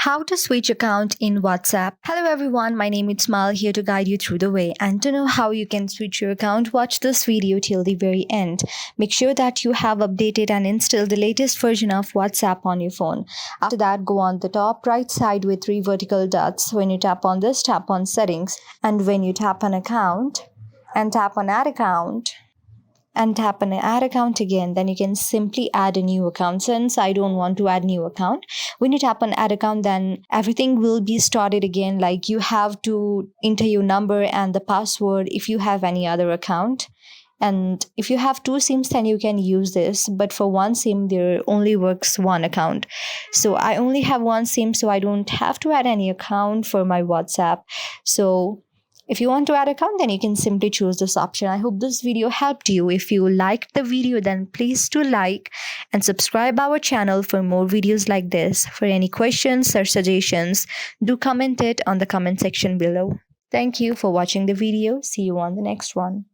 How to switch account in WhatsApp. Hello everyone, my name is Smile here to guide you through the way. And to know how you can switch your account, watch this video till the very end. Make sure that you have updated and installed the latest version of WhatsApp on your phone. After that, go on the top right side with three vertical dots. When you tap on this, tap on settings. And when you tap on account and tap on add account, and tap on add account again, then you can simply add a new account. Since I don't want to add new account, when you tap on add account, then everything will be started again. Like you have to enter your number and the password if you have any other account. And if you have two SIMs, then you can use this. But for one SIM, there only works one account. So I only have one SIM, so I don't have to add any account for my WhatsApp. So if you want to add account, then you can simply choose this option. I hope this video helped you. If you liked the video, then please do like and subscribe our channel for more videos like this. For any questions or suggestions, do comment it on the comment section below. Thank you for watching the video. See you on the next one.